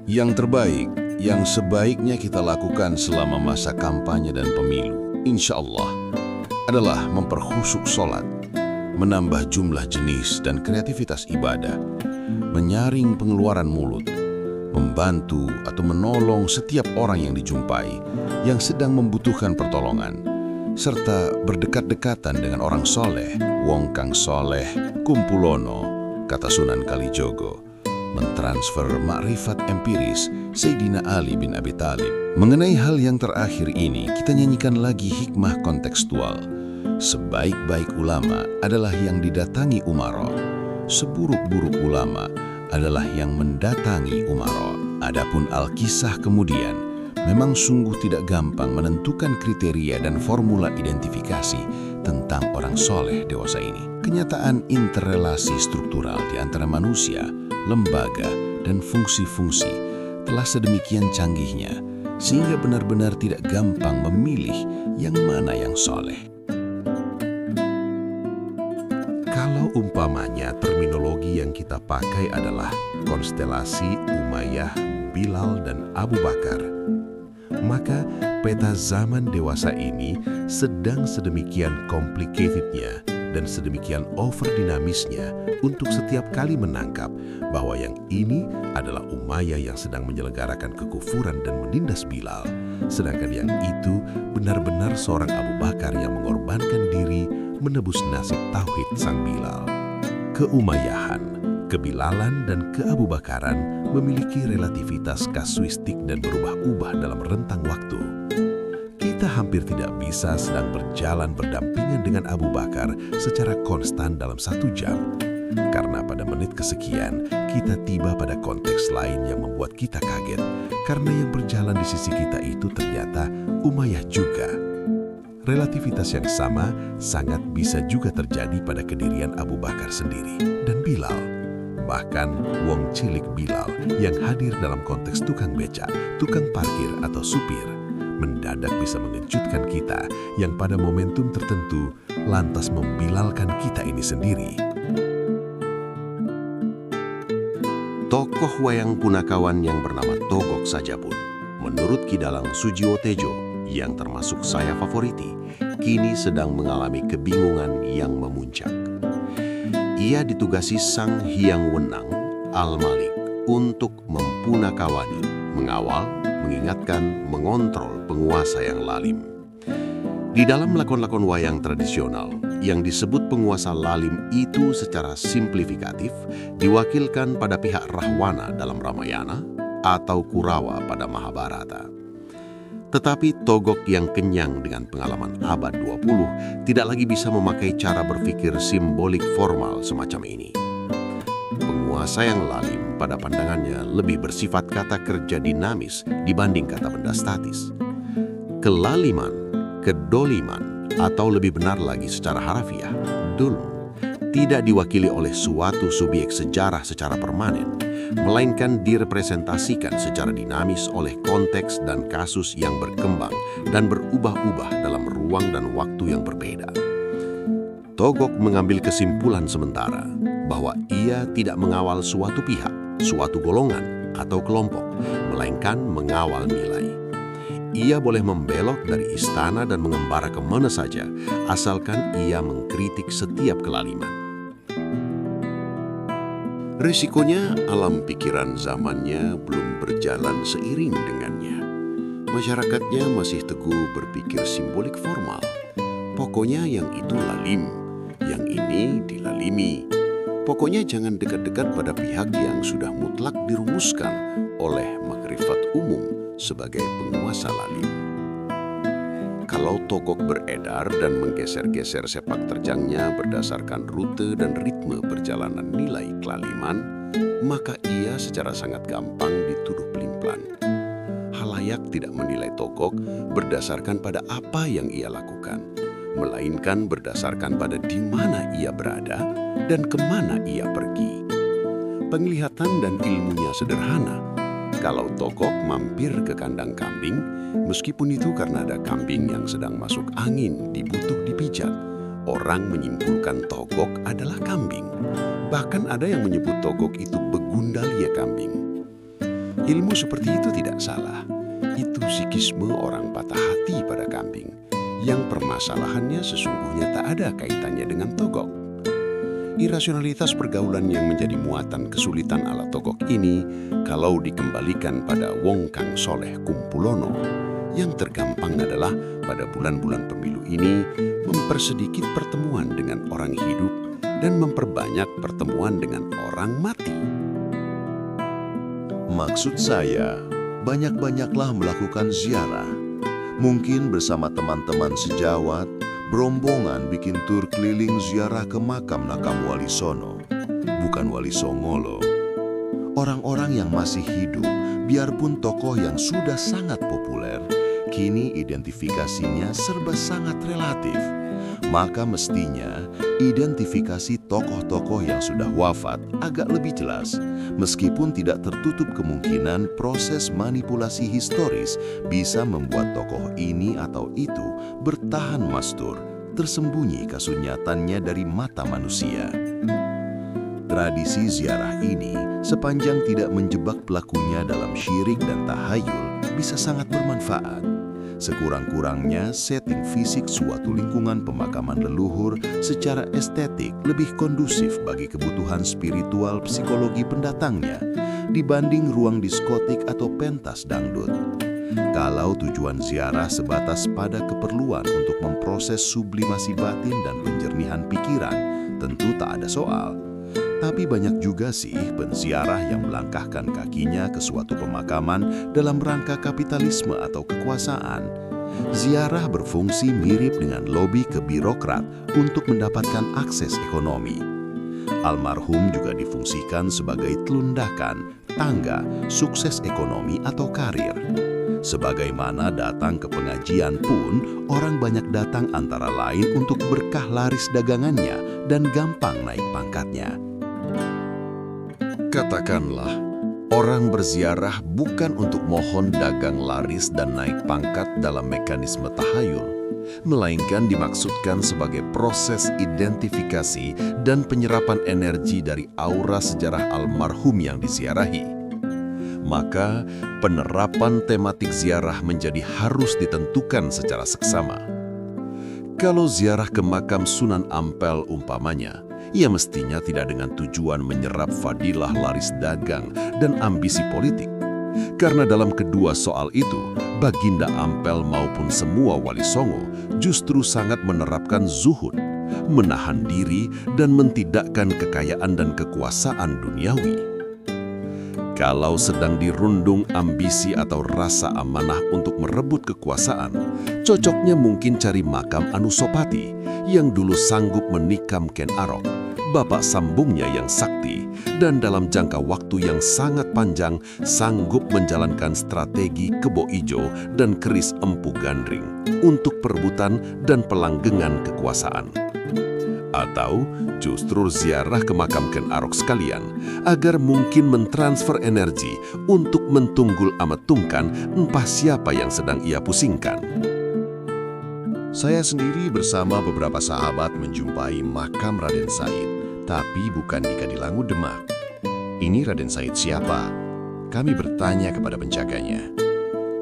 Yang terbaik, yang sebaiknya kita lakukan selama masa kampanye dan pemilu, insya Allah, adalah memperkhusuk sholat, menambah jumlah jenis dan kreativitas ibadah, menyaring pengeluaran mulut, membantu atau menolong setiap orang yang dijumpai yang sedang membutuhkan pertolongan, serta berdekat-dekatan dengan orang soleh, wong kang soleh, kumpulono, kata Sunan Kalijogo, mentransfer makrifat empiris Sayyidina Ali bin Abi Thalib. Mengenai hal yang terakhir ini, kita nyanyikan lagi hikmah kontekstual. Sebaik-baik ulama adalah yang didatangi umara. Seburuk-buruk ulama adalah yang mendatangi umara. Adapun Al-Kisah kemudian, memang sungguh tidak gampang menentukan kriteria dan formula identifikasi tentang orang soleh dewasa ini. Kenyataan interrelasi struktural di antara manusia, lembaga, dan fungsi-fungsi telah sedemikian canggihnya sehingga benar-benar tidak gampang memilih yang mana yang soleh. Kalau umpamanya terminologi yang kita pakai adalah konstelasi Umayyah, Bilal, dan Abu Bakar, maka peta zaman dewasa ini sedang sedemikian complicatednya dan sedemikian overdinamisnya untuk setiap kali menangkap bahwa yang ini adalah Umayyah yang sedang menyelenggarakan kekufuran dan menindas Bilal, sedangkan yang itu benar-benar seorang Abu Bakar yang mengorbankan diri menebus nasib tauhid sang Bilal. Keumayyahan, kebilalan, dan keabu Bakaran memiliki relativitas kasuistik dan berubah-ubah dalam rentang waktu. Kita hampir tidak bisa sedang berjalan berdampingan dengan Abu Bakar secara konstan dalam 1 jam. Karena pada menit kesekian, kita tiba pada konteks lain yang membuat kita kaget. Karena yang berjalan di sisi kita itu ternyata Umayyah juga. Relativitas yang sama sangat bisa juga terjadi pada kedirian Abu Bakar sendiri dan Bilal. Bahkan wong cilik Bilal yang hadir dalam konteks tukang beca, tukang parkir, atau supir, mendadak bisa mengejutkan kita yang pada momentum tertentu lantas membilalkan kita ini sendiri. Tokoh wayang punakawan yang bernama Togog saja pun, menurut Kidalang Sujiwo Tejo, yang termasuk saya favoriti, kini sedang mengalami kebingungan yang memuncak. Ia ditugasi Sang Hyang Wenang, Al-Malik, untuk mempunakawani, mengawal, mengingatkan, mengontrol penguasa yang lalim. Di dalam lakon-lakon wayang tradisional, yang disebut penguasa lalim itu secara simplifikatif diwakilkan pada pihak Rahwana dalam Ramayana atau Kurawa pada Mahabharata. Tetapi Togog yang kenyang dengan pengalaman abad 20 tidak lagi bisa memakai cara berpikir simbolik formal semacam ini. Penguasa yang lalim pada pandangannya lebih bersifat kata kerja dinamis dibanding kata benda statis. Kelaliman, kedoliman, atau lebih benar lagi secara harafiah, dulm, tidak diwakili oleh suatu subjek sejarah secara permanen, melainkan direpresentasikan secara dinamis oleh konteks dan kasus yang berkembang dan berubah-ubah dalam ruang dan waktu yang berbeda. Togog mengambil kesimpulan sementara bahwa ia tidak mengawal suatu pihak, suatu golongan, atau kelompok, melainkan mengawal nilai. Ia boleh membelok dari istana dan mengembara ke mana saja, asalkan ia mengkritik setiap kelaliman. Risikonya alam pikiran zamannya belum berjalan seiring dengannya. Masyarakatnya masih teguh berpikir simbolik formal. Pokoknya yang itu lalim, yang ini dilalimi. Pokoknya jangan dekat-dekat pada pihak yang sudah mutlak dirumuskan oleh makrifat umum sebagai penguasa lalim. Kalau Togog beredar dan menggeser-geser sepak terjangnya berdasarkan rute dan ritme perjalanan nilai kelaliman, maka ia secara sangat gampang dituduh pelin-pelan. Halayak tidak menilai Togog berdasarkan pada apa yang ia lakukan, melainkan berdasarkan pada di mana ia berada dan kemana ia pergi. Penglihatan dan ilmunya sederhana. Kalau Togog mampir ke kandang kambing, meskipun itu karena ada kambing yang sedang masuk angin dibutuh dipijat, orang menyimpulkan Togog adalah kambing. Bahkan ada yang menyebut Togog itu Begundalia kambing. Ilmu seperti itu tidak salah. Itu psikisme orang patah hati pada kambing, yang permasalahannya sesungguhnya tak ada kaitannya dengan togok. Irasionalitas pergaulan yang menjadi muatan kesulitan ala togok ini, kalau dikembalikan pada Wong Kang Soleh Kumpulono, yang tergampang adalah pada bulan-bulan pemilu ini mempersedikit pertemuan dengan orang hidup dan memperbanyak pertemuan dengan orang mati. Maksud saya, banyak-banyaklah melakukan ziarah. Mungkin bersama teman-teman sejawat, berombongan bikin tur keliling ziarah ke makam Nakam Wali Sono. Bukan Wali Songo loh. Orang-orang yang masih hidup, biarpun tokoh yang sudah sangat populer, kini identifikasinya serba sangat relatif. Maka mestinya identifikasi tokoh-tokoh yang sudah wafat agak lebih jelas, meskipun tidak tertutup kemungkinan proses manipulasi historis bisa membuat tokoh ini atau itu bertahan mastur, tersembunyi kasunyatannya dari mata manusia. Tradisi ziarah ini, sepanjang tidak menjebak pelakunya dalam syirik dan tahayul, bisa sangat bermanfaat. Sekurang-kurangnya, setting fisik suatu lingkungan pemakaman leluhur secara estetik lebih kondusif bagi kebutuhan spiritual psikologi pendatangnya dibanding ruang diskotik atau pentas dangdut. Kalau tujuan ziarah sebatas pada keperluan untuk memproses sublimasi batin dan penjernihan pikiran, tentu tak ada soal. Tapi banyak juga sih penziarah yang melangkahkan kakinya ke suatu pemakaman dalam rangka kapitalisme atau kekuasaan. Ziarah berfungsi mirip dengan lobi ke birokrat untuk mendapatkan akses ekonomi. Almarhum juga difungsikan sebagai telundakan, tangga, sukses ekonomi atau karir. Sebagaimana datang ke pengajian pun, orang banyak datang antara lain untuk berkah laris dagangannya dan gampang naik pangkatnya. Katakanlah, orang berziarah bukan untuk mohon dagang laris dan naik pangkat dalam mekanisme tahayul, melainkan dimaksudkan sebagai proses identifikasi dan penyerapan energi dari aura sejarah almarhum yang diziarahi. Maka, penerapan tematik ziarah menjadi harus ditentukan secara seksama. Kalau ziarah ke makam Sunan Ampel umpamanya, ia mestinya tidak dengan tujuan menyerap fadilah laris dagang dan ambisi politik. Karena dalam kedua soal itu, Baginda Ampel maupun semua Wali Songo justru sangat menerapkan zuhud, menahan diri dan mentidakkan kekayaan dan kekuasaan duniawi. Kalau sedang dirundung ambisi atau rasa amanah untuk merebut kekuasaan, cocoknya mungkin cari makam Anusapati yang dulu sanggup menikam Ken Arok, bapak sambungnya yang sakti, dan dalam jangka waktu yang sangat panjang sanggup menjalankan strategi Kebo Ijo dan keris Empu Gandring untuk perebutan dan pelanggengan kekuasaan. Atau justru ziarah ke makam Ken Arok sekalian agar mungkin mentransfer energi untuk mentunggul ametungkan entah siapa yang sedang ia pusingkan. Saya sendiri bersama beberapa sahabat menjumpai makam Raden Said, tapi bukan di Kadilangu, Demak. Ini Raden Said siapa? Kami bertanya kepada penjaganya.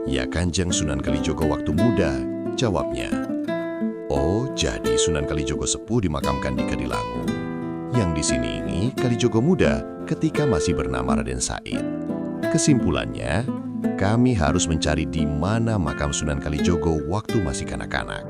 Ya, Kanjeng Sunan Kalijogo waktu muda, jawabnya. Oh, jadi Sunan Kalijogo sepuh dimakamkan di Kadilangu. Yang di sini ini Kalijogo muda ketika masih bernama Raden Said. Kesimpulannya, kami harus mencari di mana makam Sunan Kalijogo waktu masih kanak-kanak.